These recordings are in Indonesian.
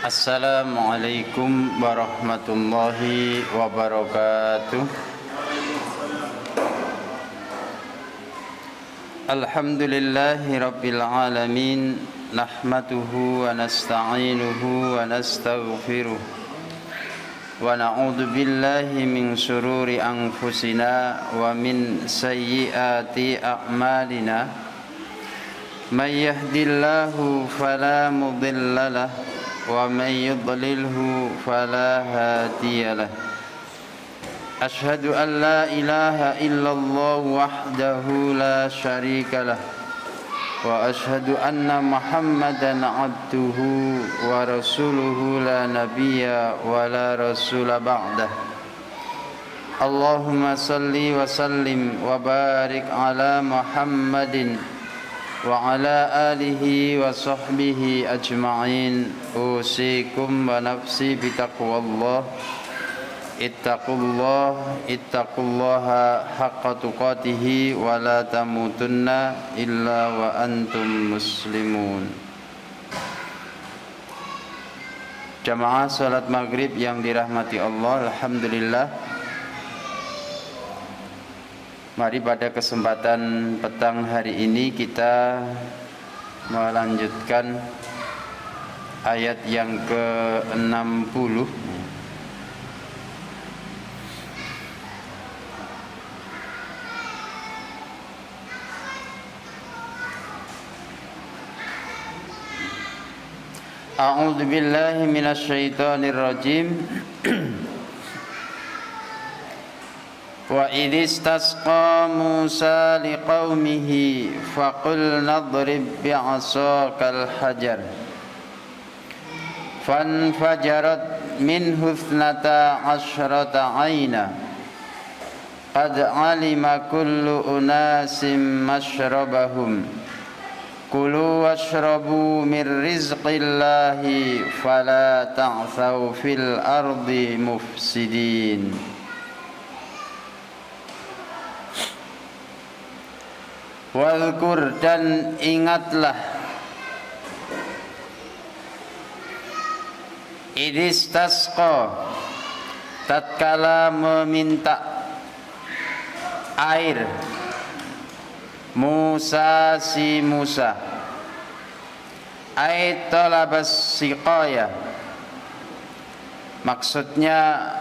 Assalamualaikum warahmatullahi wabarakatuh. Alhamdulillahi rabbil alamin. Nahmaduhu wa nasta'inuhu wa nastaghfiruh. Wa na'udzu billahi min syururi anfusina wa min sayyiati a'malina. May yahdihillahu fala mudilla lahu wa may yudlilhu fala hadiyalah. Asyhadu an la ilaha illallah wahdahu la syarikalah wa asyhadu anna Muhammadan abduhu wa rasuluhu la nabiyya wa la rasula ba'dah. Allahumma salli wa sallim wa barik ala Muhammadin wa ala alihi wa sahbihi ajma'in. Usikum wa nafsi bitaqwallah. Ittaqullaha haqqa tuqatihi wa la tamutunna illa wa antum muslimun. Jamaah salat maghrib yang dirahmati Allah, alhamdulillah. Mari pada kesempatan petang hari ini kita melanjutkan ayat yang ke-60. A'udzu billahi minasyaitonir rajim. Wa idistasqa Musa liqaumihi faqul nadrib bi'asakal hajar fanfajarat minhu ithnata asyrata ayna qad alima kullu unasim mashrabahum kulu washrabu min rizqillahi fala ta'thaw fil ardi mufsidin. Walkur, dan ingatlah, idistasqa, tatkala meminta air Musa si Musa, ay talabas siqaya, maksudnya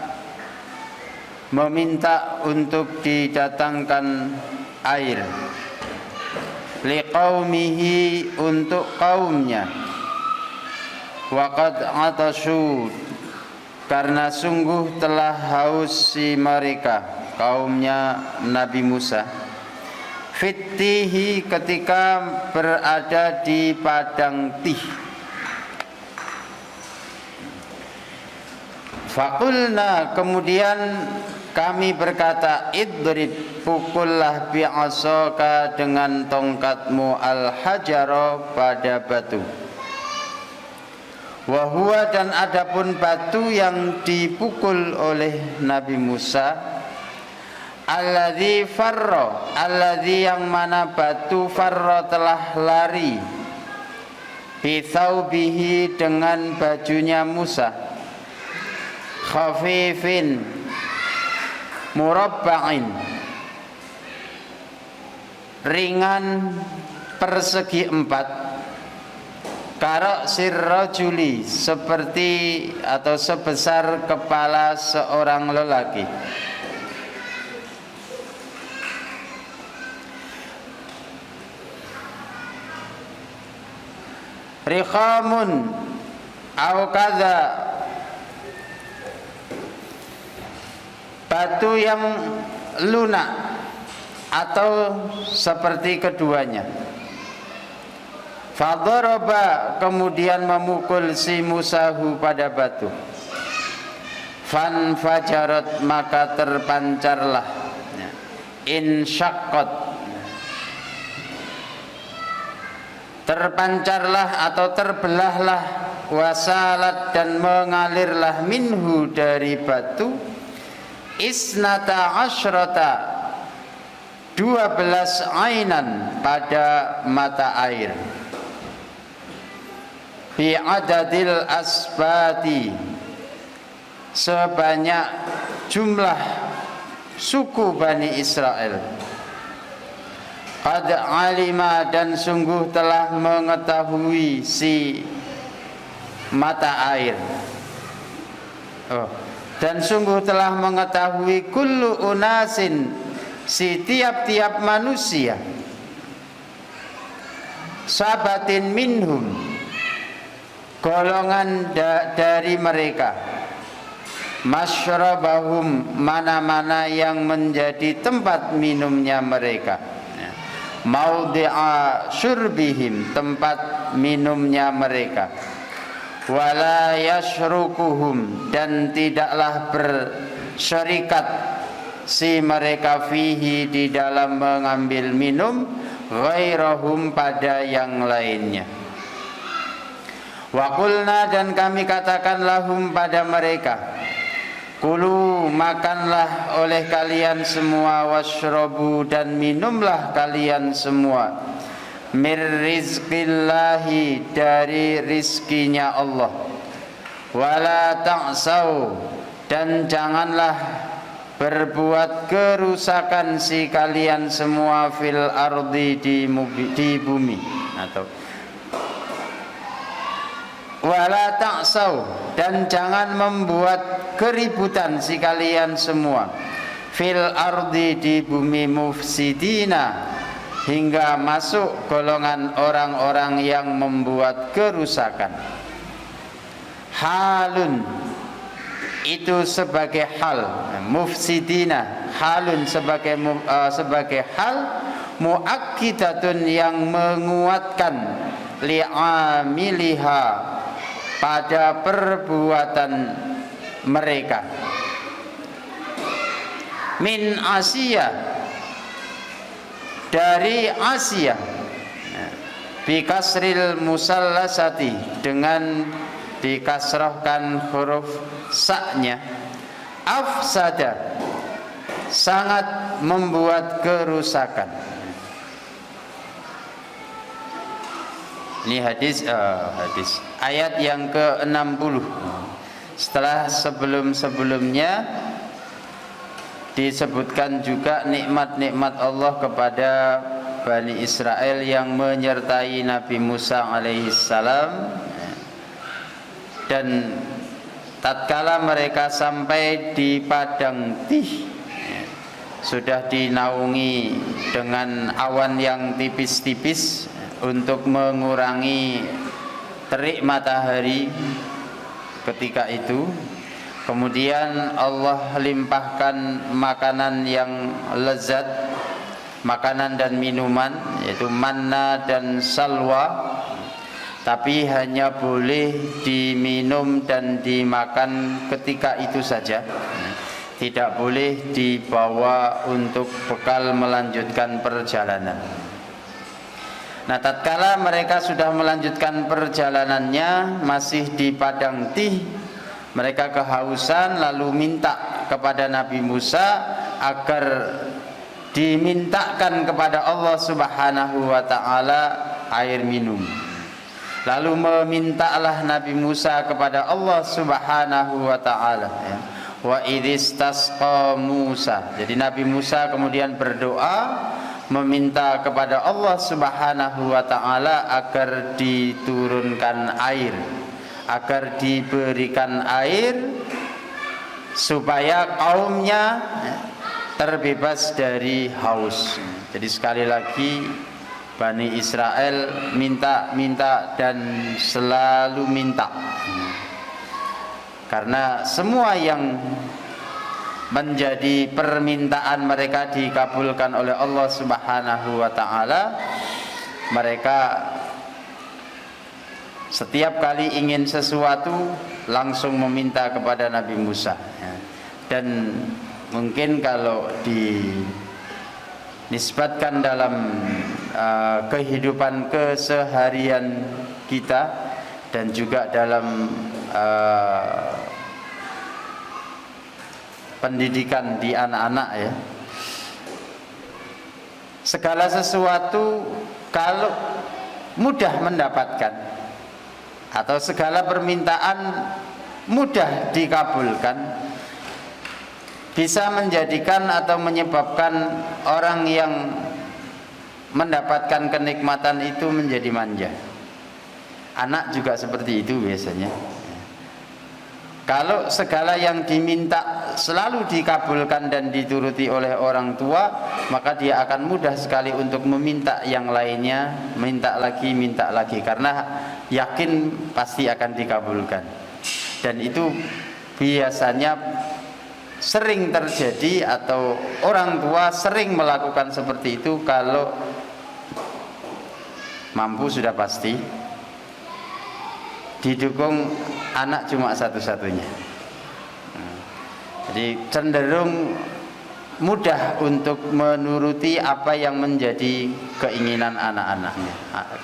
meminta untuk didatangkan air, liqaumihi, untuk kaumnya, waqad atashu, karena sungguh telah haus si mereka, kaumnya Nabi Musa, fittihi, ketika berada di padang tih. Faqulna, kemudian kami berkata, idrib, pukullah bi'asaka, dengan tongkatmu, al-hajara, pada batu. Wahuwa, dan adapun batu yang dipukul oleh Nabi Musa, alladzi farra, alladzi, yang mana batu, farra, telah lari, bithaubihi, dengan bajunya Musa, khafifin, murabba'in, ringan, persegi 4, karok sirrajuli, seperti atau sebesar kepala seorang lelaki. Rikhamun au kadza, batu yang lunak atau seperti keduanya. Fadharaba, kemudian memukul si Musahu pada batu. Fanfajarat, maka terpancarlah, insyaqqat, terpancarlah atau terbelahlah, wasalat, dan mengalirlah, minhu, dari batu, isnata asyrata, 12 ainan, pada mata air. bi adadil asbati, sebanyak jumlah suku Bani Israel. Qad alima, dan sungguh telah mengetahui si mata air. Dan sungguh telah mengetahui kullu unasin, si tiap-tiap manusia, sabatin minhum, golongan dari mereka, masyrabahum, mana-mana yang menjadi tempat minumnya mereka, maudhi'a syurbihim, tempat minumnya mereka, wala yashrukuhum, dan tidaklah bersyarikat si mereka fihi, di dalam mengambil minum, ghairahum, pada yang lainnya. Wa qulna, dan kami katakan lahum, pada mereka, kulu, makanlah oleh kalian semua, washrabu, dan minumlah kalian semua, mir rizqillahi, dari rizkinya Allah, wala ta'sau, dan janganlah berbuat kerusakan si kalian semua, fil ardi, di bumi, atau wala ta'sau, dan jangan membuat keributan si kalian semua, fil ardi, di bumi, mufsidina, hingga masuk golongan orang-orang yang membuat kerusakan. Halun, itu sebagai hal, mufsidina, halun sebagai hal, muakkidatun, yang menguatkan, li'amiliha, pada perbuatan mereka, min Asia, dari Asia, bikasril musallasati, dengan dikasrahkan huruf sa-nya, afsada, sangat membuat kerusakan. Ini hadis ayat yang ke-60. Setelah sebelum-sebelumnya disebutkan juga nikmat-nikmat Allah kepada Bani Israel yang menyertai Nabi Musa alaihissalam, dan tatkala mereka sampai di padang Tih, sudah dinaungi dengan awan yang tipis-tipis untuk mengurangi terik matahari ketika itu. Kemudian Allah limpahkan makanan yang lezat, makanan dan minuman, yaitu manna dan salwa, tapi hanya boleh diminum dan dimakan ketika itu saja, tidak boleh dibawa untuk bekal melanjutkan perjalanan. Nah, tatkala mereka sudah melanjutkan perjalanannya, masih di padang Tih, mereka kehausan, lalu minta kepada Nabi Musa agar dimintakan kepada Allah Subhanahu wa ta'ala air minum. Lalu memintalah Nabi Musa kepada Allah Subhanahu wa ta'ala, ya. Wa idistasqa Musa. Jadi Nabi Musa kemudian berdoa meminta kepada Allah Subhanahu wa ta'ala agar diturunkan air, agar diberikan air, supaya kaumnya terbebas dari haus. Jadi sekali lagi Bani Israel minta dan selalu minta, karena semua yang menjadi permintaan mereka dikabulkan oleh Allah Subhanahu wa ta'ala. Mereka setiap kali ingin sesuatu langsung meminta kepada Nabi Musa, ya. Dan mungkin kalau dinisbatkan dalam kehidupan keseharian kita dan juga dalam pendidikan di anak-anak, ya, segala sesuatu kalau mudah mendapatkan, atau segala permintaan mudah dikabulkan, bisa menjadikan atau menyebabkan orang yang mendapatkan kenikmatan itu menjadi manja. Anak juga seperti itu biasanya. Kalau segala yang diminta selalu dikabulkan dan dituruti oleh orang tua, maka dia akan mudah sekali untuk meminta yang lainnya, minta lagi, karena yakin pasti akan dikabulkan. Dan itu biasanya sering terjadi, atau orang tua sering melakukan seperti itu kalau mampu sudah pasti, didukung anak cuma satu-satunya. Jadi cenderung mudah untuk menuruti apa yang menjadi keinginan anak-anaknya.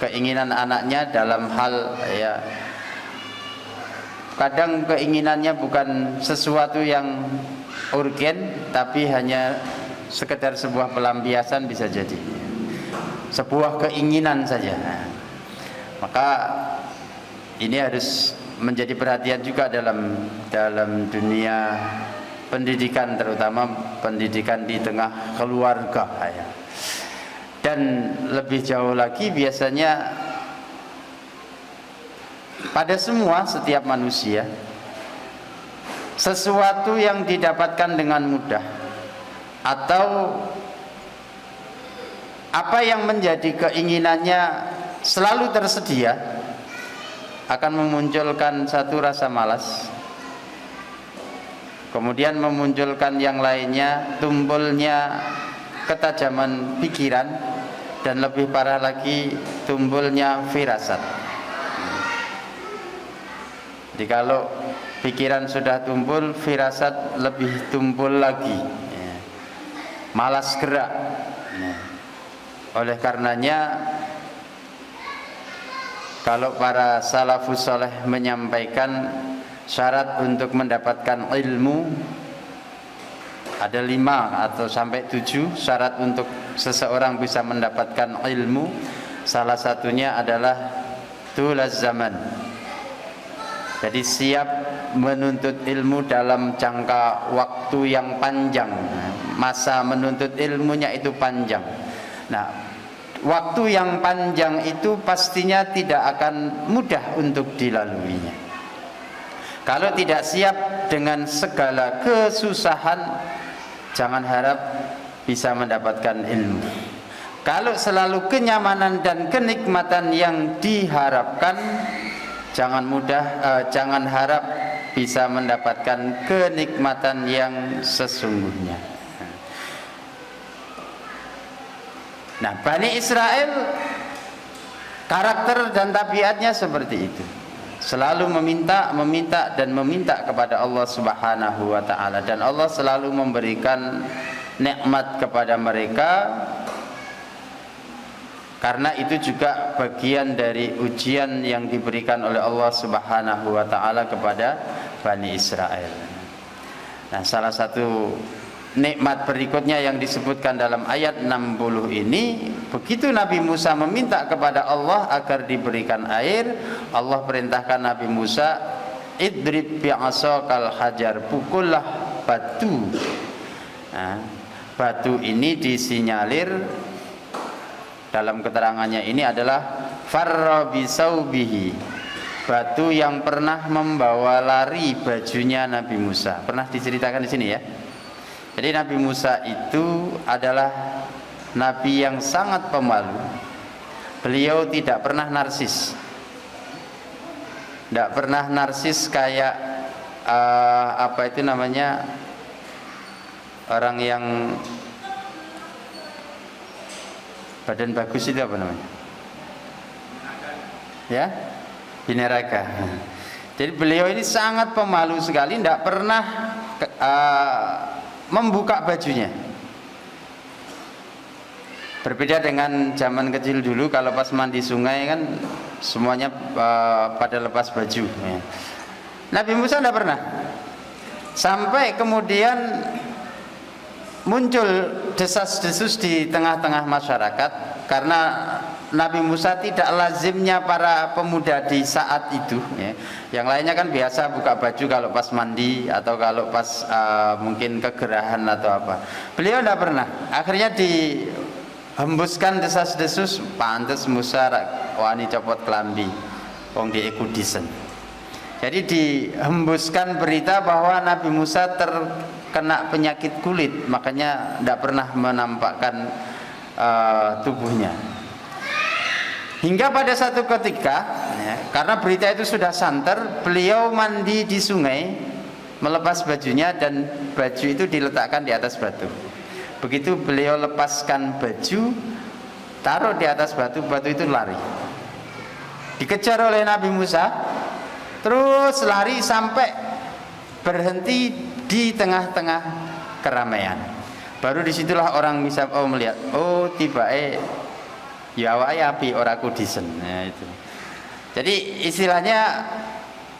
Keinginan anaknya dalam hal, ya, kadang keinginannya bukan sesuatu yang urgen, tapi hanya sekedar sebuah pelampiasan, bisa jadi sebuah keinginan saja. Maka ini harus menjadi perhatian juga dalam dunia pendidikan, terutama pendidikan di tengah keluarga, ya. Dan lebih jauh lagi biasanya pada setiap manusia, sesuatu yang didapatkan dengan mudah atau apa yang menjadi keinginannya selalu tersedia akan memunculkan satu rasa malas, kemudian memunculkan yang lainnya, tumbuhnya ketajaman pikiran, dan lebih parah lagi tumbuhnya firasat. Jadi kalau pikiran sudah tumpul, firasat lebih tumpul lagi, ya. Malas gerak, ya. Oleh karenanya, kalau para salafus saleh menyampaikan syarat untuk mendapatkan ilmu ada 5 atau sampai 7 syarat untuk seseorang bisa mendapatkan ilmu. Salah satunya adalah tulaz zaman. Jadi siap menuntut ilmu dalam jangka waktu yang panjang. Masa menuntut ilmunya itu panjang. Nah, waktu yang panjang itu pastinya tidak akan mudah untuk dilaluinya. Kalau tidak siap dengan segala kesusahan, jangan harap bisa mendapatkan ilmu. Kalau selalu kenyamanan dan kenikmatan yang diharapkan, jangan harap bisa mendapatkan kenikmatan yang sesungguhnya. Nah, Bani Israel karakter dan tabiatnya seperti itu. Selalu meminta kepada Allah Subhanahu wa taala, dan Allah selalu memberikan nikmat kepada mereka. Karena itu juga bagian dari ujian yang diberikan oleh Allah Subhanahu wa taala kepada Bani Israel. Nah, salah satu nikmat berikutnya yang disebutkan dalam ayat 60 ini, begitu Nabi Musa meminta kepada Allah agar diberikan air, Allah perintahkan Nabi Musa, idrib bi'asakal hajar, pukullah batu. Nah, batu ini disinyalir dalam keterangannya ini adalah farra bisaubihi, batu yang pernah membawa lari bajunya Nabi Musa. Pernah diceritakan di sini, ya. Jadi Nabi Musa itu adalah nabi yang sangat pemalu. Beliau tidak pernah narsis. Tidak pernah narsis kayak apa itu namanya, orang yang badan bagus itu apa namanya? Ya, bineraga. Jadi beliau ini sangat pemalu sekali, tidak pernah membuka bajunya. Berbeda dengan zaman kecil dulu, kalau pas mandi sungai kan semuanya pada lepas baju, ya. Nabi Musa tidak pernah. Sampai kemudian muncul desas-desus di tengah-tengah masyarakat karena Nabi Musa tidak lazimnya para pemuda di saat itu ya. Yang lainnya kan biasa buka baju kalau pas mandi atau kalau pas mungkin kegerahan atau apa. Beliau tidak pernah. Akhirnya dihembuskan desas-desus, pantes Musa wani copot kelambi wong diikudisen. Jadi dihembuskan berita bahwa Nabi Musa terkena penyakit kulit, makanya tidak pernah menampakkan tubuhnya. Hingga pada satu ketika ya, karena berita itu sudah santer, beliau mandi di sungai, melepas bajunya dan baju itu diletakkan di atas batu. Begitu beliau lepaskan baju, taruh di atas batu, batu itu lari. Dikejar oleh Nabi Musa, terus lari sampai berhenti di tengah-tengah keramaian. Baru disitulah orang bisa melihat, oh tiba-tiba ya awake api ora kudisen. Nah, itu. Jadi istilahnya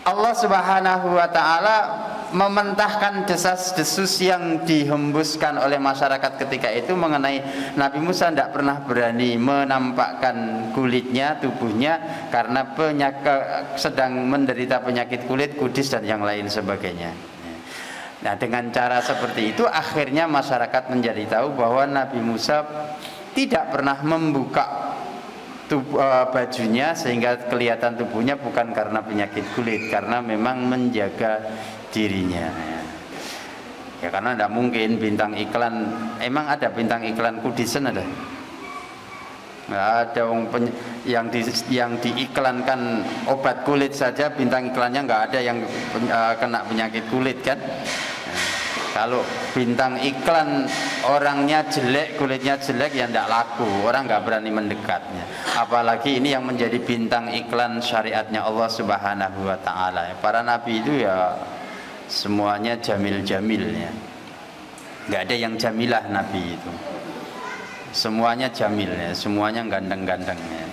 Allah Subhanahu wa taala mementahkan desas-desus yang dihembuskan oleh masyarakat ketika itu mengenai Nabi Musa tidak pernah berani menampakkan kulitnya, tubuhnya karena sedang menderita penyakit kulit, kudis dan yang lain sebagainya. Nah, dengan cara seperti itu akhirnya masyarakat menjadi tahu bahwa Nabi Musa tidak pernah membuka bajunya sehingga kelihatan tubuhnya bukan karena penyakit kulit, karena memang menjaga dirinya. Ya karena tidak mungkin bintang iklan, emang ada bintang iklan kudisen ada? Nggak ada yang diiklankan obat kulit saja bintang iklannya nggak ada yang kena penyakit kulit kan? Kalau bintang iklan orangnya jelek, kulitnya jelek, ya tidak laku, orang nggak berani mendekatnya. Apalagi ini yang menjadi bintang iklan syariatnya Allah Subhanahu wa taala. Para nabi itu ya semuanya jamil-jamil ya. Nggak ada yang jamilah nabi itu. Semuanya jamil ya, semuanya ganteng-ganteng ya.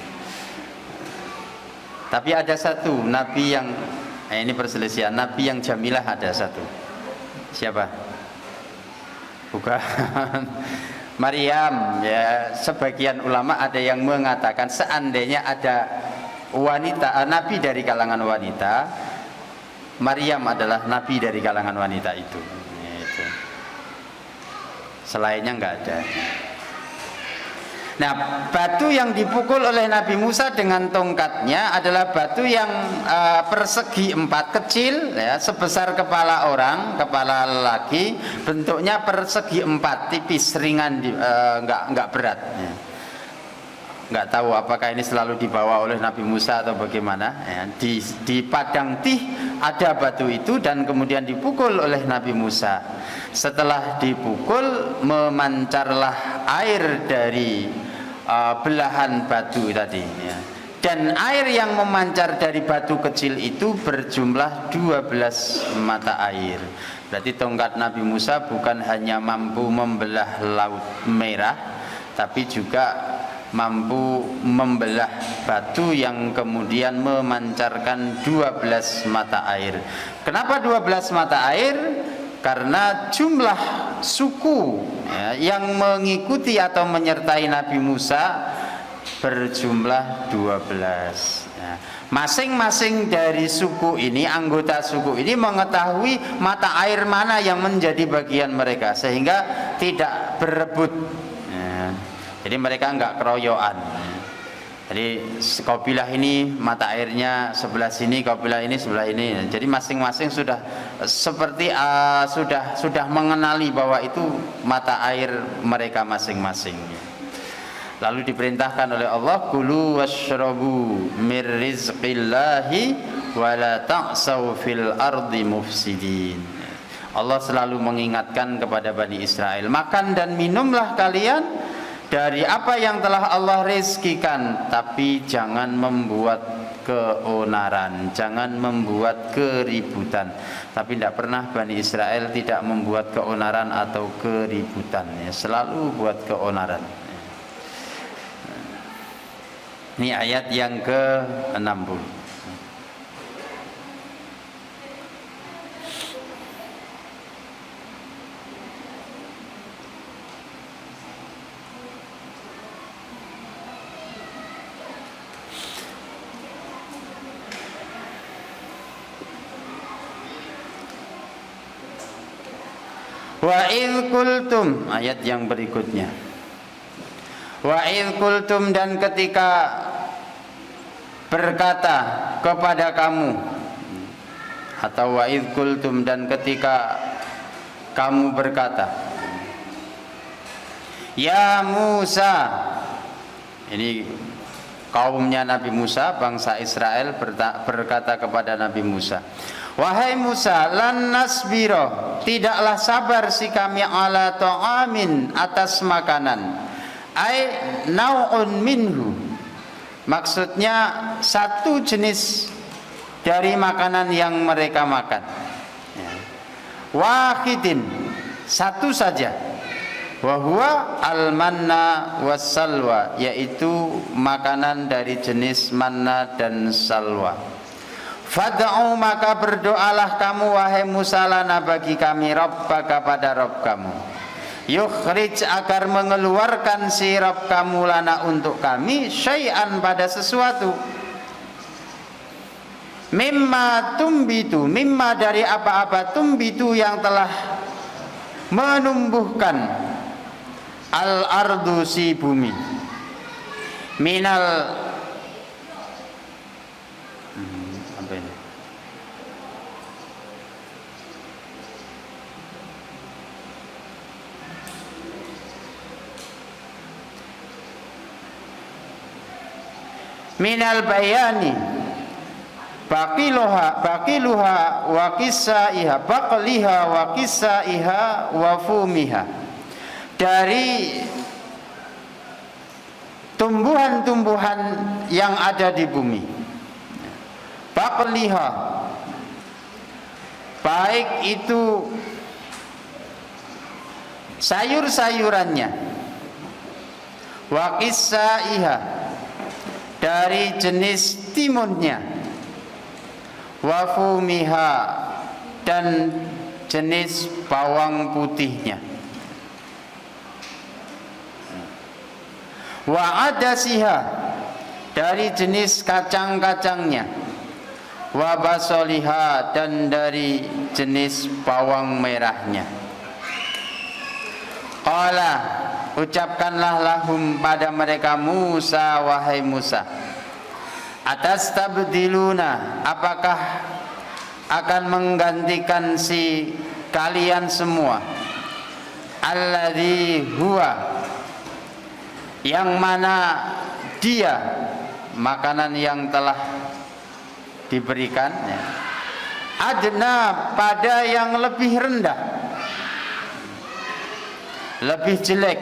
Tapi ada satu nabi yang ini perselisihan, nabi yang jamilah ada satu. Siapa? Bukan Maryam ya. Sebagian ulama ada yang mengatakan seandainya ada wanita nabi dari kalangan wanita, Maryam adalah nabi dari kalangan wanita itu. Selainnya enggak ada. Nah, batu yang dipukul oleh Nabi Musa dengan tongkatnya adalah batu yang persegi 4 kecil ya, sebesar kepala orang, kepala lelaki, bentuknya persegi 4, tipis, ringan, enggak berat ya. Enggak tahu apakah ini selalu dibawa oleh Nabi Musa atau bagaimana ya. Di padang Tih ada batu itu dan kemudian dipukul oleh Nabi Musa. Setelah dipukul memancarlah air dari belahan batu tadi ya. Dan air yang memancar dari batu kecil itu berjumlah 12 mata air. Berarti tongkat Nabi Musa bukan hanya mampu membelah laut merah, tapi juga mampu membelah batu yang kemudian memancarkan 12 mata air. Kenapa 12 mata air? Karena jumlah suku ya, yang mengikuti atau menyertai Nabi Musa berjumlah 12 ya. Masing-masing dari suku ini, anggota suku ini mengetahui mata air mana yang menjadi bagian mereka, sehingga tidak berebut ya. Jadi mereka enggak keroyokan ya. Jadi kabilah ini mata airnya sebelah sini, kabilah ini sebelah ini. Jadi masing-masing sudah seperti sudah mengenali bahwa itu mata air mereka masing-masing. Lalu diperintahkan oleh Allah, kulu washrabu mir rizqillahi wa la ta'saw fil ardi mufsidin. Allah selalu mengingatkan kepada Bani Israel, makan dan minumlah kalian dari apa yang telah Allah rizkikan, tapi jangan membuat keonaran, jangan membuat keributan. Tapi tidak pernah Bani Israel tidak membuat keonaran atau keributan ya, selalu buat keonaran. Ini ayat yang ke-60. Wa idh qultum, ayat yang berikutnya. Wa idh qultum, dan ketika berkata kepada kamu, atau wa idh qultum, dan ketika kamu berkata, ya Musa, ini kaumnya Nabi Musa, bangsa Israel berkata kepada Nabi Musa, wahai Musa, lan nasbiro, tidaklah sabar si kami ala ta'amin, atas makanan, ai nau'un minhu, maksudnya satu jenis dari makanan yang mereka makan, wahidin, satu saja, wahwa al-manna was-salwa, yaitu makanan dari jenis manna dan salwa. Fad'u, maka berdoalah kamu wahai Musa, lana bagi kami, Rabbaka, pada Rabb kamu, yukhrij, agar mengeluarkan si Rabb kamu, lana untuk kami, syai'an, pada sesuatu, mimma tumbitu, mimma dari apa-apa, tumbitu yang telah menumbuhkan, al-ardu, si bumi, minal apa ini? Minal bayani, baqiluha wa kisaiha, baqliha wa kisaiha wa fumiha, dari tumbuhan-tumbuhan yang ada di bumi. Baqliha, baik itu sayur-sayurannya, wa kisaiha, dari jenis timunnya, wa fumiha, dan jenis bawang putihnya, wa adasiha, dari jenis kacang-kacangnya, wa basoliha, dan dari jenis bawang merahnya. Qala, ucapkanlah lahum, pada mereka, Musa, wahai Musa, atastabdiluna, apakah akan menggantikan si kalian semua, alladzi huwa, yang mana dia, makanan yang telah diberikan, adna, pada yang lebih rendah, lebih jelek,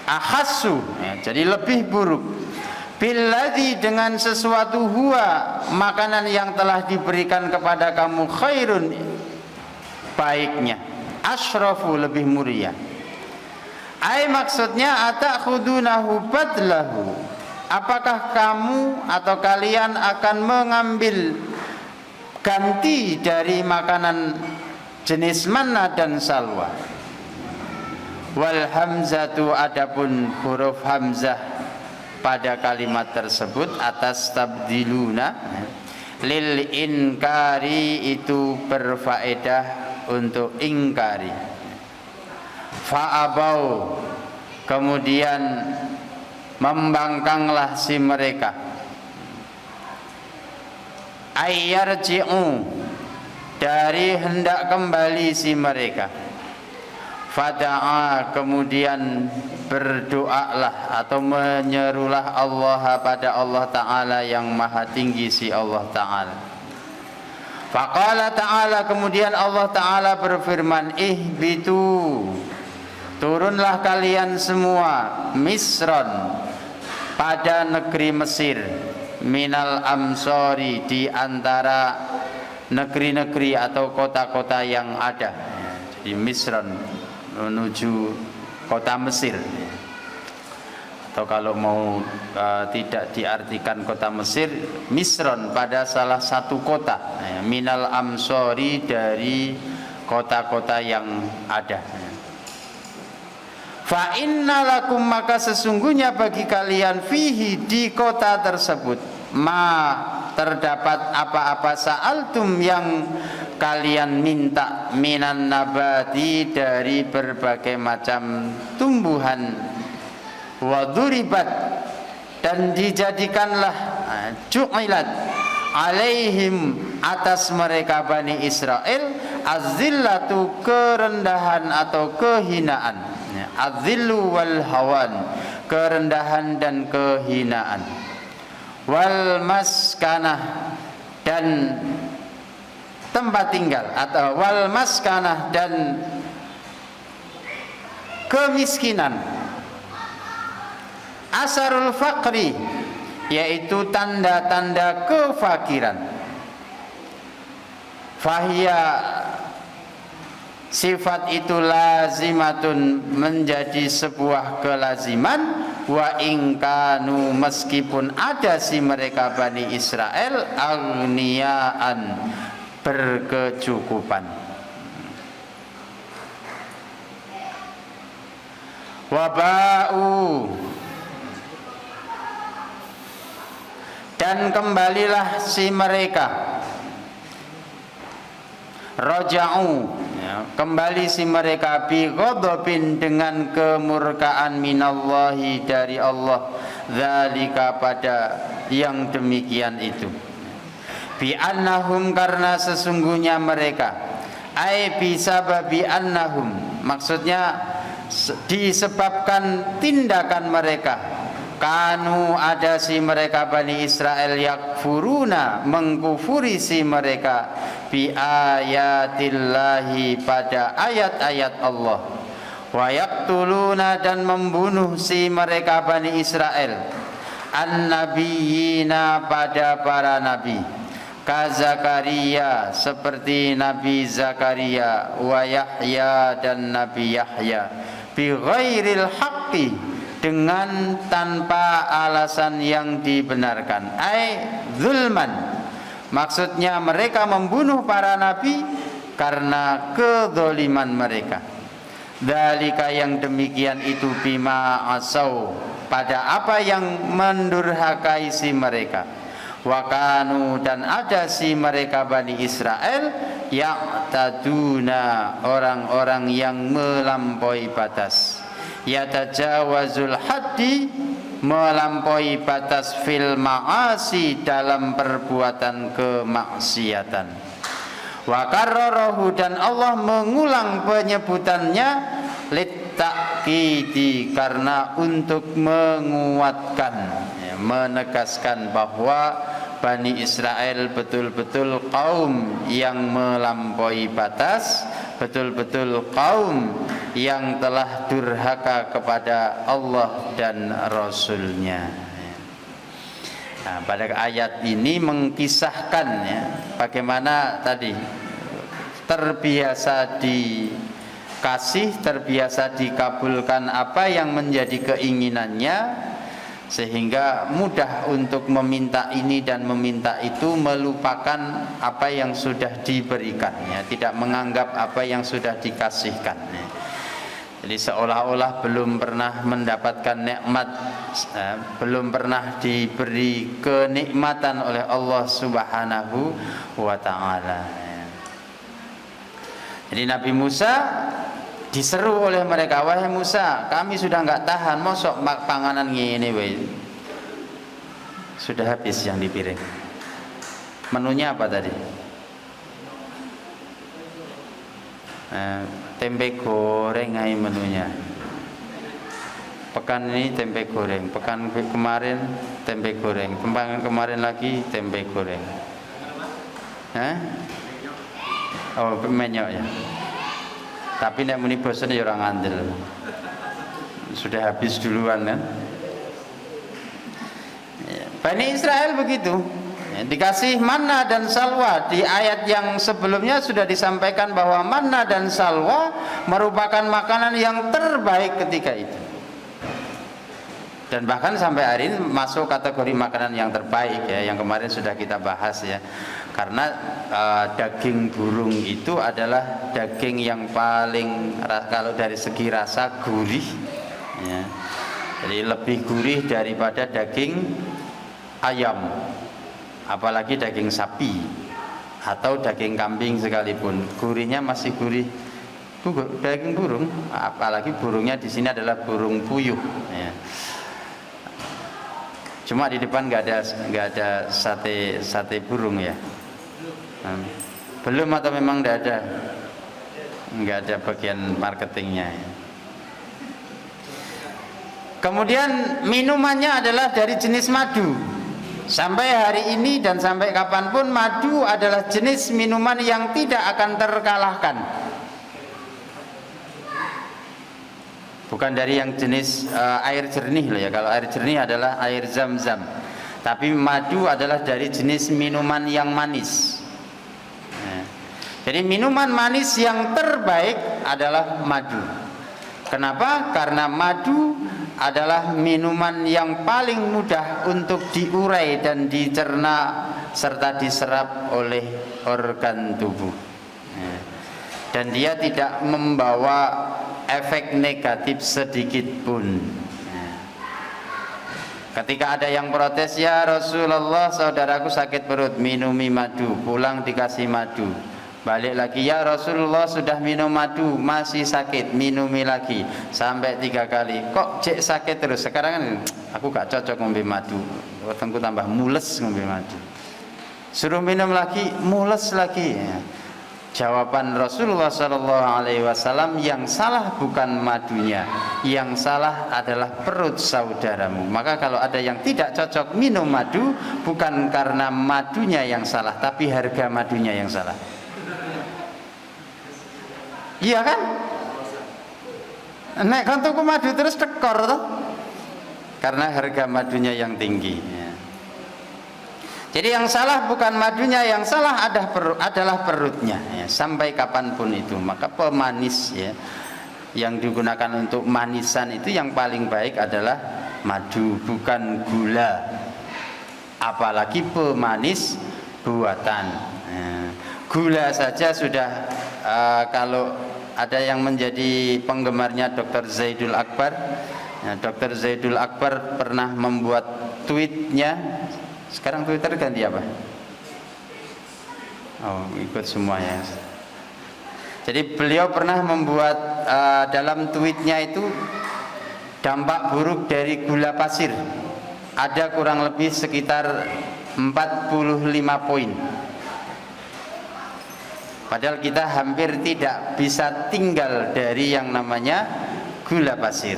akhassu, jadi lebih buruk, billadzi, dengan sesuatu, huwa, makanan yang telah diberikan kepada kamu, khairun, baiknya, asyrafu, lebih mulia. Ai, maksudnya, atakhudunahu badlahu, apakah kamu atau kalian akan mengambil ganti dari makanan jenis manna dan salwa. Wal hamzatu, adapun huruf hamzah pada kalimat tersebut, atas tabdiluna, lil inkari, itu berfaedah untuk ingkari. Fa'abau, kemudian membangkanglah si mereka, ayyarji'u, dari hendak kembali si mereka. Fada'a, kemudian berdoalah atau menyerulah Allah, pada Allah Ta'ala yang maha tinggi, si Allah Ta'ala. Faqala Ta'ala, kemudian Allah Ta'ala berfirman, ihbitu, turunlah kalian semua, misron, pada negeri Mesir, minal amsori, di antara negeri-negeri atau kota-kota yang ada. Jadi misron menuju kota Mesir, atau kalau mau tidak diartikan kota Mesir, misron, pada salah satu kota, minal amsori, dari kota-kota yang ada. Fa inna lakum, maka sesungguhnya bagi kalian, fihi, di kota tersebut, ma, terdapat apa-apa, sa'altum, yang kalian minta minan nabati dari berbagai macam tumbuhan, waduribat dan dijadikanlah ju'ilat alaihim atas mereka Bani Israel azillatu kerendahan atau kehinaan, azillu wal hawan kerendahan dan kehinaan, wal maskanah dan tempat tinggal, atau wal maskanah dan kemiskinan, asarul faqri yaitu tanda-tanda kefakiran, fahia sifat itu lazimatun menjadi sebuah kelaziman, wa ingkanu meskipun ada si mereka Bani Israel aghniyaan berkecukupan, wabau dan kembalilah si mereka, roja'u kembali si mereka bi ghadabin dengan kemurkaan minallahi dari Allah, dzalika pada yang demikian itu, bi annahum karena sesungguhnya mereka, ai bi sababi annahum maksudnya disebabkan tindakan mereka, kanu ada si mereka Bani Israel yakfuruna mengkufuri si mereka bi ayatillahi pada ayat-ayat Allah, wa yaqtuluna dan membunuh si mereka Bani Israel an-nabiyina pada para nabi, ka Zakaria seperti Nabi Zakaria, wa Yahya dan Nabi Yahya, bi ghairil haqqi dengan tanpa alasan yang dibenarkan, ai zulman maksudnya mereka membunuh para nabi karena kedzaliman mereka, dzalika yang demikian itu bima asau pada apa yang mendurhakai si mereka, wakanu dan ada si mereka Bani Israel ya'taduna orang-orang yang melampaui batas, yatajawazul haddi melampaui batas fil ma'asi dalam perbuatan kemaksiatan, wa karrarahu dan Allah mengulang penyebutannya litta'kidi karena untuk menguatkan, menegaskan bahwa Bani Israel betul-betul kaum yang melampaui batas, betul-betul kaum yang telah durhaka kepada Allah dan Rasul-Nya. Nah, pada ayat ini mengkisahkan bagaimana tadi terbiasa dikasih, terbiasa dikabulkan apa yang menjadi keinginannya, sehingga mudah untuk meminta ini dan meminta itu, melupakan apa yang sudah diberikannya, tidak menganggap apa yang sudah dikasihkan. Jadi seolah-olah belum pernah mendapatkan nikmat, belum pernah diberi kenikmatan oleh Allah Subhanahu wa ta'ala. Jadi Nabi Musa diseru oleh mereka, wahai Musa, kami sudah enggak tahan, mosok panganan ngene wae. Sudah habis yang di piring. Menunya apa tadi? Tempe goreng aja menunya. Pekan ini tempe goreng, pekan kemarin tempe goreng, pekan kemarin lagi tempe goreng. Oh, menyok ya. Tapi nek muni bosen ya orang ngandel. Sudah habis duluan kan. Bani Israel begitu. Dikasih manna dan salwa. Di ayat yang sebelumnya sudah disampaikan bahwa manna dan salwa merupakan makanan yang terbaik ketika itu. Dan bahkan sampai hari ini masuk kategori makanan yang terbaik ya, yang kemarin sudah kita bahas ya. Karena daging burung itu adalah daging yang paling, kalau dari segi rasa, gurih ya. Jadi lebih gurih daripada daging ayam, apalagi daging sapi. atau daging kambing sekalipun, gurihnya masih gurih daging burung, apalagi burungnya di sini adalah burung puyuh ya. Cuma di depan nggak ada sate burung ya. Belum atau memang nggak ada bagian marketingnya ya. Kemudian minumannya adalah dari jenis madu. Sampai hari ini dan sampai kapanpun madu adalah jenis minuman yang tidak akan terkalahkan. Bukan dari yang jenis air jernih loh ya. Kalau air jernih adalah air zam-zam. Tapi madu adalah dari jenis minuman yang manis. Jadi minuman manis yang terbaik adalah madu. Kenapa? Karena madu adalah minuman yang paling mudah untuk diurai dan dicerna serta diserap oleh organ tubuh. Dan dia tidak membawa efek negatif sedikit pun. Ketika ada yang protes, ya Rasulullah, saudaraku sakit perut, minumi madu, pulang dikasih madu. Balik lagi, ya Rasulullah sudah minum madu masih sakit, minumi lagi sampai 3 kali. Kok cek sakit terus? Sekarang kan aku gak cocok ngombe madu, wetengku tambah mules ngombe madu. Suruh minum lagi, mules lagi. Jawaban Rasulullah SAW, yang salah bukan madunya, yang salah adalah perut saudaramu. Maka kalau ada yang tidak cocok minum madu, bukan karena madunya yang salah, tapi harga madunya yang salah. Iya kan? Nek kan tuku madu terus tekor toh? Karena harga madunya yang tinggi ya. Jadi yang salah bukan madunya, yang salah adalah perutnya ya. Sampai kapanpun itu. Maka pemanis ya, yang digunakan untuk manisan itu yang paling baik adalah madu, bukan gula. Apalagi pemanis buatan ya. Gula saja sudah kalau ada yang menjadi penggemarnya Dr. Zaidul Akbar ya, Dr. Zaidul Akbar pernah membuat tweetnya. Sekarang Twitter ganti apa? Oh, ikut semuanya. Jadi beliau pernah membuat dalam tweetnya itu dampak buruk dari gula pasir. Ada kurang lebih sekitar 45 poin. Padahal kita hampir tidak bisa tinggal dari yang namanya gula pasir.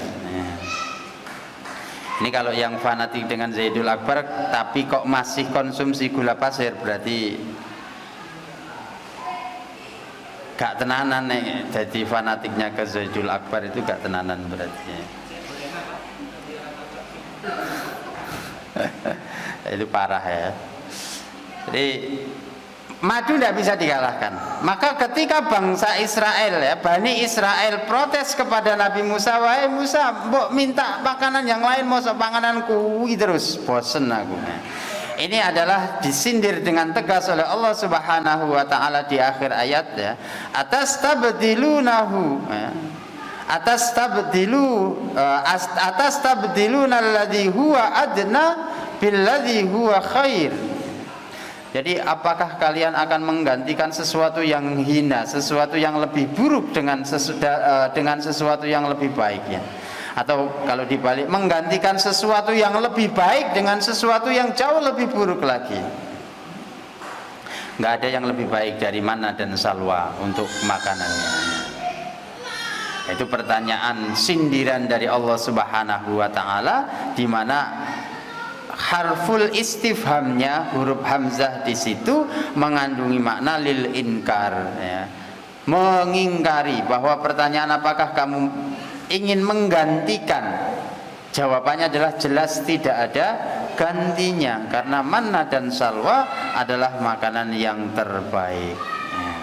Ini kalau yang fanatik dengan Zaidul Akbar tapi kok masih konsumsi gula pasir, berarti gak tenanan nih. Jadi fanatiknya ke Zaidul Akbar itu gak tenanan berarti. Itu parah ya. Jadi madu tidak bisa dikalahkan. Maka ketika bangsa Israel ya, Bani Israel protes kepada Nabi Musa, wahai Musa, mbok minta makanan yang lain, mosok panganan kuwi terus, bosen aku. Ini adalah disindir dengan tegas oleh Allah Subhanahu wa taala di akhir ayat ya. Atastabdilunahu ya. Atastabdiluna alladhi huwa adna billadhi huwa khair. Jadi apakah kalian akan menggantikan sesuatu yang hina, sesuatu yang lebih buruk dengan sesuatu yang lebih baik ya? Atau kalau dibalik, menggantikan sesuatu yang lebih baik dengan sesuatu yang jauh lebih buruk lagi? Nggak ada yang lebih baik dari mana dan salwa untuk makanannya. Itu pertanyaan sindiran dari Allah Subhanahu wa taala, di mana harful istifhamnya, huruf hamzah di situ mengandungi makna lil inkar ya. Mengingkari bahwa pertanyaan apakah kamu ingin menggantikan, jawabannya adalah jelas tidak ada gantinya, karena manna dan salwa adalah makanan yang terbaik ya.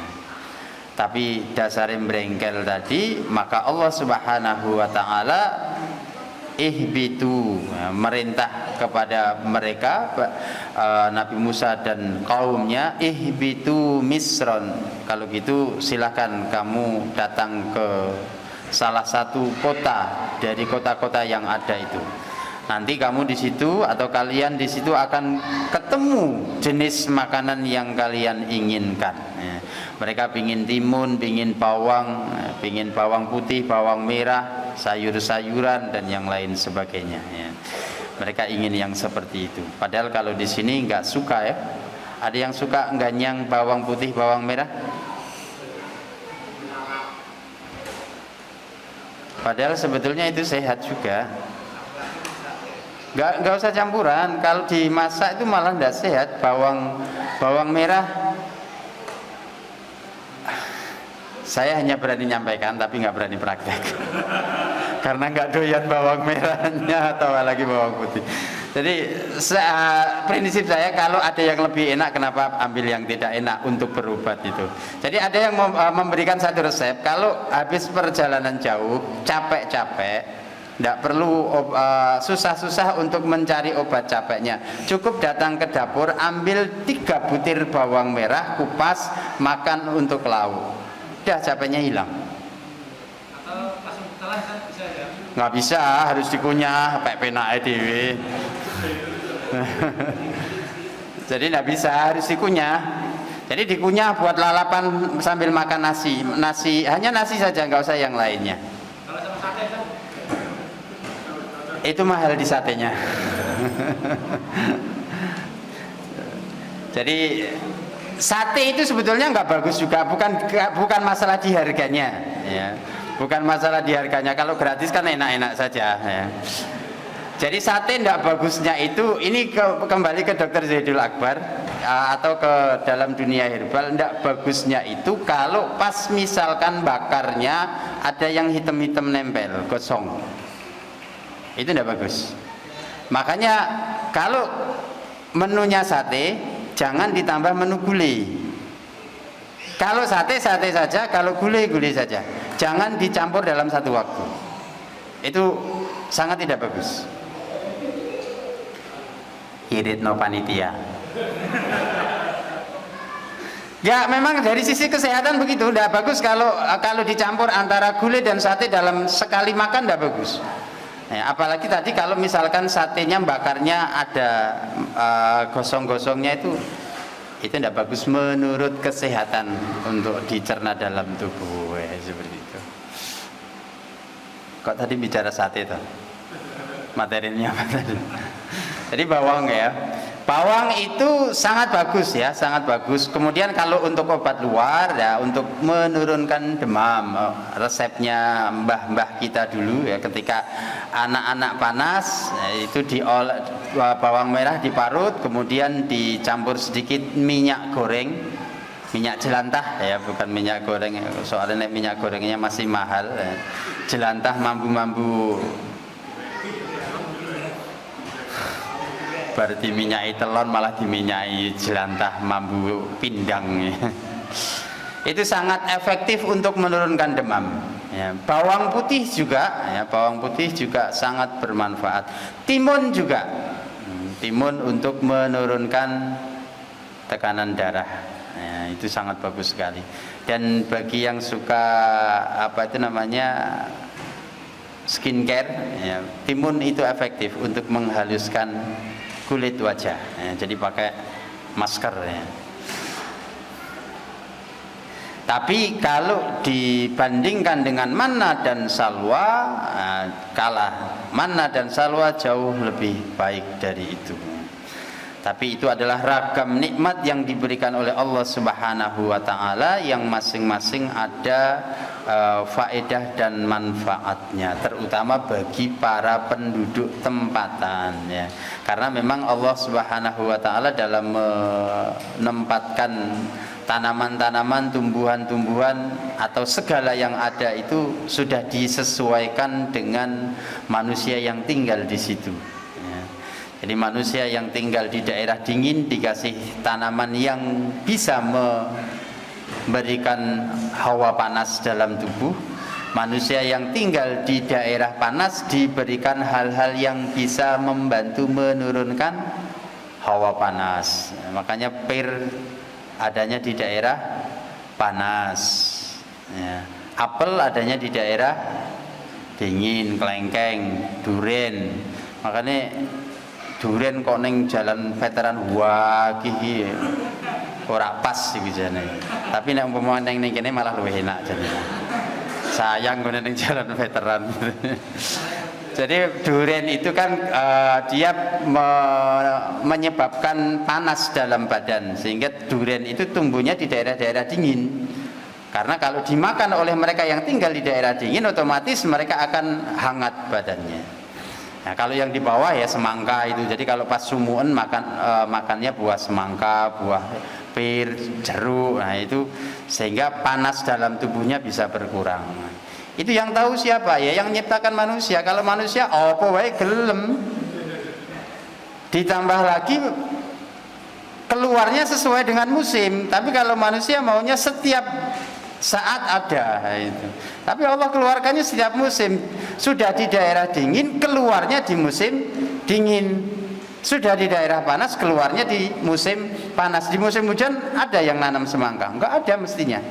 Tapi dasarnya brengkel tadi, maka Allah Subhanahu wa taala ihbitu ya, merintah kepada mereka Nabi Musa dan kaumnya, ihbitu misron, kalau gitu silakan kamu datang ke salah satu kota dari kota-kota yang ada itu. Nanti kamu di situ atau kalian di situ akan ketemu jenis makanan yang kalian inginkan. Ya. Mereka pingin timun, pingin bawang putih, bawang merah, sayur-sayuran dan yang lain sebagainya. Ya. Mereka ingin yang seperti itu. Padahal kalau di sini nggak suka ya. Ada yang suka ngganyang bawang putih, bawang merah? Padahal sebetulnya itu sehat juga. Nggak usah campuran. Kalau dimasak itu malah tidak sehat. Bawang merah, saya hanya berani nyampaikan tapi nggak berani praktek. Karena nggak doyan bawang merahnya atau lagi bawang putih. Jadi prinsip saya kalau ada yang lebih enak, kenapa ambil yang tidak enak untuk berobat itu. Jadi ada yang memberikan satu resep, kalau habis perjalanan jauh capek-capek, tidak perlu susah-susah untuk mencari obat capeknya. Cukup datang ke dapur, ambil 3 butir bawang merah, kupas, makan untuk lauk. Udah capeknya hilang. Atau langsung telan kan bisa ya? Nggak bisa, harus dikunyah, pakai pena dewe. Jadi nggak bisa, harus dikunyah. Jadi dikunyah buat lalapan sambil makan nasi, hanya nasi saja, nggak usah yang lainnya. Kalau sama sate kan? Itu mahal di satenya. Jadi sate itu sebetulnya nggak bagus juga, bukan masalah di harganya, ya. Bukan masalah di harganya. Kalau gratis kan enak-enak saja. Ya. Jadi sate tidak bagusnya itu, ini kembali ke Dr. Zaidul Akbar atau ke dalam dunia herbal, tidak bagusnya itu kalau pas misalkan bakarnya ada yang hitam-hitam nempel, gosong. Itu tidak bagus. Makanya kalau menunya sate, jangan ditambah menu gulai. Kalau sate saja, kalau gulai saja. Jangan dicampur dalam satu waktu. Itu sangat tidak bagus. Irit no panitia. Ya memang dari sisi kesehatan begitu, tidak bagus kalau dicampur antara gulai dan sate dalam sekali makan, tidak bagus. Ya, apalagi tadi kalau misalkan satenya bakarnya ada gosong-gosongnya itu tidak bagus menurut kesehatan untuk dicerna dalam tubuh. Seperti itu. Kok tadi bicara sate tuh? Materinya apa tadi? Jadi bawang ya. Bawang itu sangat bagus ya, sangat bagus. Kemudian kalau untuk obat luar ya, untuk menurunkan demam, resepnya mbah-mbah kita dulu ya, ketika anak-anak panas ya, itu bawang merah diparut, kemudian dicampur sedikit minyak goreng, minyak jelantah ya, bukan minyak goreng. Soalnya minyak gorengnya masih mahal ya. Jelantah mambu-mambu, berarti minyai telon malah diminyai jelantah mambu pindang. Itu sangat efektif untuk menurunkan demam ya. Bawang putih juga sangat bermanfaat. Timun juga, timun untuk menurunkan tekanan darah ya, itu sangat bagus sekali. Dan bagi yang suka skincare ya, timun itu efektif untuk menghaluskan kulit wajah ya, jadi pakai masker ya. Tapi kalau dibandingkan dengan manna dan salwa, kalah. Manna dan salwa jauh lebih baik dari itu. Tapi itu adalah ragam nikmat yang diberikan oleh Allah Subhanahu wa taala, yang masing-masing ada faedah dan manfaatnya, terutama bagi para penduduk tempatan ya. Karena memang Allah Subhanahu wa taala dalam menempatkan tanaman-tanaman, tumbuhan-tumbuhan atau segala yang ada itu sudah disesuaikan dengan manusia yang tinggal di situ. Jadi manusia yang tinggal di daerah dingin dikasih tanaman yang bisa memberikan hawa panas dalam tubuh. Manusia yang tinggal di daerah panas diberikan hal-hal yang bisa membantu menurunkan hawa panas. Makanya pir adanya di daerah panas ya. Apel adanya di daerah dingin, kelengkeng, duren. Makanya duren kok ning jalan veteran wah iki ora pas iki jane. Tapi nek umpama ning kene malah luwih enak jane. Sayang gone ning jalan veteran. Jadi durian itu kan dia menyebabkan panas dalam badan, sehingga durian itu tumbuhnya di daerah-daerah dingin. Karena kalau dimakan oleh mereka yang tinggal di daerah dingin, otomatis mereka akan hangat badannya. Nah, kalau yang di bawah ya semangka itu. Jadi kalau pas sumuan makannya buah semangka, buah pir, jeruk. Nah itu sehingga panas dalam tubuhnya bisa berkurang. Itu yang tahu siapa? Ya yang menciptakan manusia. Kalau manusia apa wae gelem. Ditambah lagi keluarnya sesuai dengan musim. Tapi kalau manusia maunya setiap saat ada itu. Tapi Allah keluarkannya setiap musim. Sudah di daerah dingin, keluarnya di musim dingin. Sudah di daerah panas, keluarnya di musim panas. Di musim hujan ada yang nanam semangka? Enggak ada mestinya.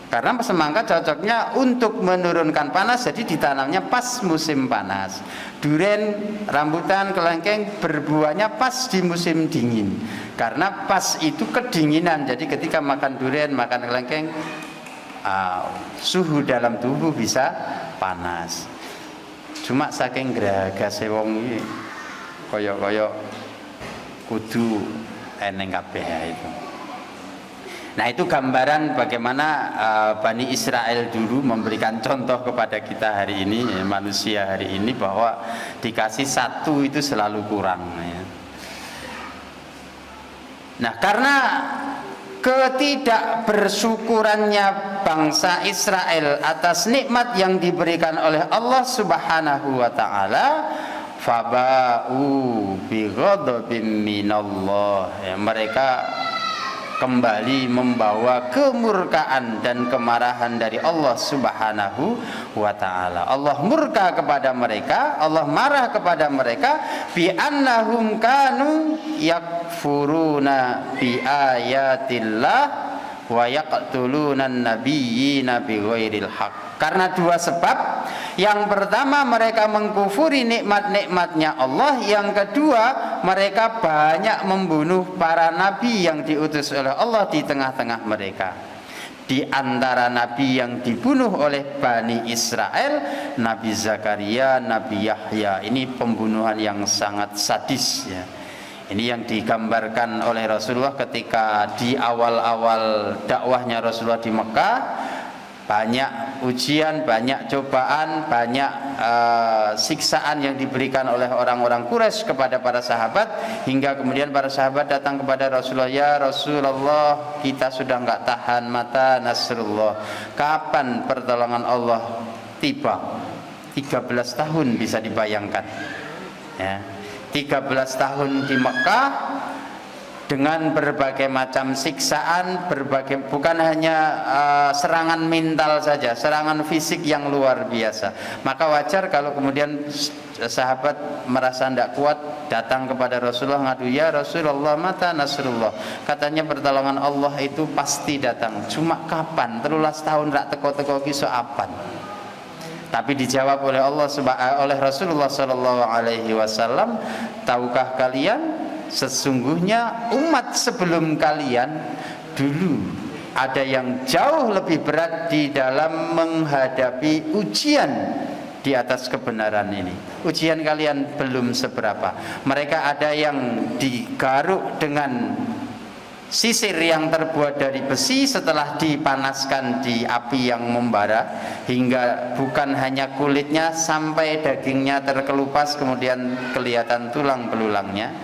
Karena semangka cocoknya untuk menurunkan panas, jadi ditanamnya pas musim panas. Duren, rambutan, kelengkeng berbuahnya pas di musim dingin. Karena pas itu kedinginan, jadi ketika makan duren, makan kelengkeng, suhu dalam tubuh bisa panas. Cuma saking geragase wong iki koyok-koyok kudu eneng kabeh itu. Nah itu gambaran bagaimana Bani Israel dulu memberikan contoh kepada kita hari ini, manusia hari ini, bahwa dikasih satu itu selalu kurang ya. Nah karena ketidakbersyukurannya bangsa Israel atas nikmat yang diberikan oleh Allah Subhanahu wa ta'ala, faba'u bi ghadabin minallah ya, mereka kembali membawa kemurkaan dan kemarahan dari Allah Subhanahu wa ta'ala. Allah murka kepada mereka, Allah marah kepada mereka, bi annahum kanu yakfuruna bi ayatillah wa yaqtuluna an-nabiyyina bighairil haqq. Karena dua sebab. Yang pertama, mereka mengkufuri nikmat-nikmatnya Allah. Yang kedua, mereka banyak membunuh para nabi yang diutus oleh Allah di tengah-tengah mereka. Di antara nabi yang dibunuh oleh Bani Israel, Nabi Zakaria, Nabi Yahya. Ini pembunuhan yang sangat sadis ya. Ini yang digambarkan oleh Rasulullah ketika di awal-awal dakwahnya Rasulullah di Mekah. Banyak ujian, banyak cobaan, banyak siksaan yang diberikan oleh orang-orang Quraisy kepada para sahabat, hingga kemudian para sahabat datang kepada Rasulullah, ya Rasulullah, kita sudah enggak tahan, mata Nasrullah, kapan pertolongan Allah tiba? 13 tahun bisa dibayangkan ya. 13 tahun di Mekah dengan berbagai macam siksaan, bukan hanya serangan mental saja, serangan fisik yang luar biasa. Maka wajar kalau kemudian sahabat merasa tidak kuat, datang kepada Rasulullah ngadu, ya Rasulullah, mata Nasrullah, katanya pertolongan Allah itu pasti datang, cuma kapan? 13 tahun rak teko-teko kiso apan. Tapi dijawab oleh oleh Rasulullah sallallahu alaihi wasallam, tahukah kalian sesungguhnya umat sebelum kalian dulu ada yang jauh lebih berat di dalam menghadapi ujian di atas kebenaran ini. Ujian kalian belum seberapa. Mereka ada yang digaruk dengan sisir yang terbuat dari besi, setelah dipanaskan di api yang membara hingga bukan hanya kulitnya, sampai dagingnya terkelupas, kemudian kelihatan tulang belulangnya.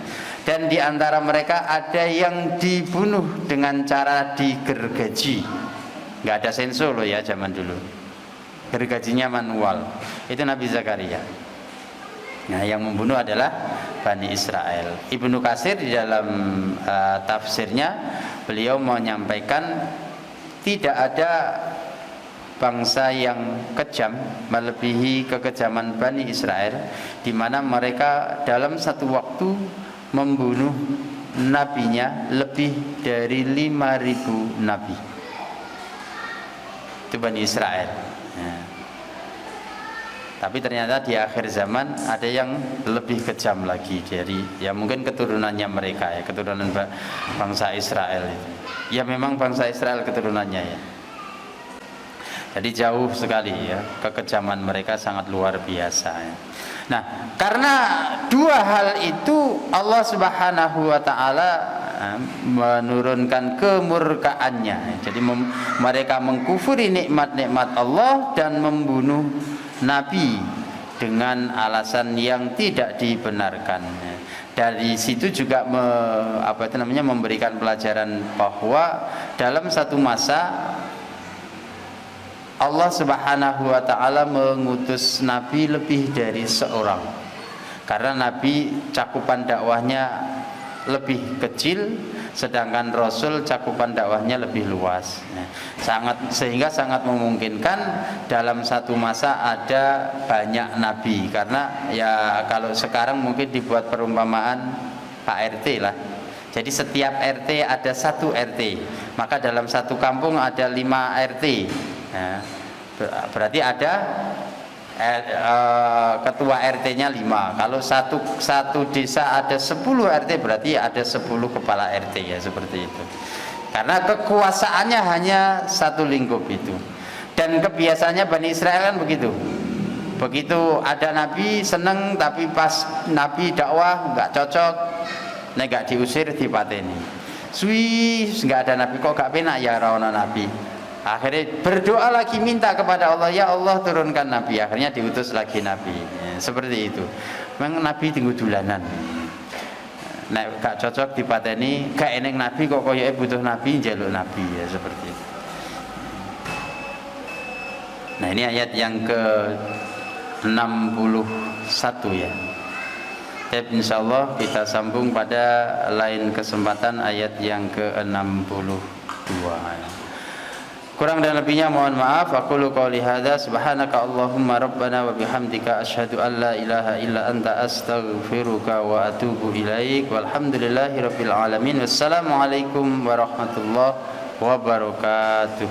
Dan di antara mereka ada yang dibunuh dengan cara digergaji. Nggak ada sensor loh ya zaman dulu. Gergajinya manual. Itu Nabi Zakaria. Nah, yang membunuh adalah Bani Israel. Ibnu Katsir di dalam tafsirnya, beliau menyampaikan tidak ada bangsa yang kejam melebihi kekejaman Bani Israel, di mana mereka dalam satu waktu membunuh nabinya lebih dari 5.000 nabi. Itu Bani Israel. Nah, Tapi ternyata di akhir zaman ada yang lebih kejam lagi dari ya mungkin keturunannya mereka ya, keturunan bangsa Israel itu. Ya memang bangsa Israel keturunannya ya. Jadi jauh sekali ya, kekejaman mereka sangat luar biasa ya. Nah, karena dua hal itu Allah Subhanahu wa taala menurunkan kemurkaannya. Jadi mereka mengkufuri nikmat-nikmat Allah dan membunuh Nabi dengan alasan yang tidak dibenarkan. Dari situ juga memberikan pelajaran bahwa dalam satu masa Allah Subhanahu wa taala mengutus nabi lebih dari seorang. Karena nabi cakupan dakwahnya lebih kecil, sedangkan Rasul cakupan dakwahnya lebih luas. Sehingga sangat memungkinkan dalam satu masa ada banyak nabi. Karena ya kalau sekarang mungkin dibuat perumpamaan Pak RT lah. Jadi setiap RT ada satu RT, maka dalam satu kampung ada 5 RT. Berarti ada ketua RT-nya 5. Kalau satu desa ada 10 RT, berarti ada 10 kepala RT ya, seperti itu. Karena kekuasaannya hanya satu lingkup itu. Dan kebiasaannya Bani Israel kan begitu. Begitu ada nabi seneng, tapi pas nabi dakwah nggak cocok, nggak diusir dipateni. Nggak ada nabi, kok gak penak ya rawana nabi. Akhirnya berdoa lagi, minta kepada Allah, ya Allah turunkan nabi. Akhirnya diutus lagi nabi ya, seperti itu. Memang nabi tinggal dulanan. Nek gak cocok dipateni, gak eneng nabi kok koyoke butuh nabi, njaluk nabi ya, seperti itu. Nah, ini ayat yang ke-61 ya. Insyaallah kita sambung pada lain kesempatan ayat yang ke-62 ya. Kurang dan lebihnya mohon maaf. Aqulu qouli hadza subhanaka Allahumma rabbana wa bihamdika asyhadu an la ilaha illa anta astaghfiruka wa atubu ilaik. Walhamdulillahirabbil alamin. Wassalamualaikum warahmatullahi wabarakatuh.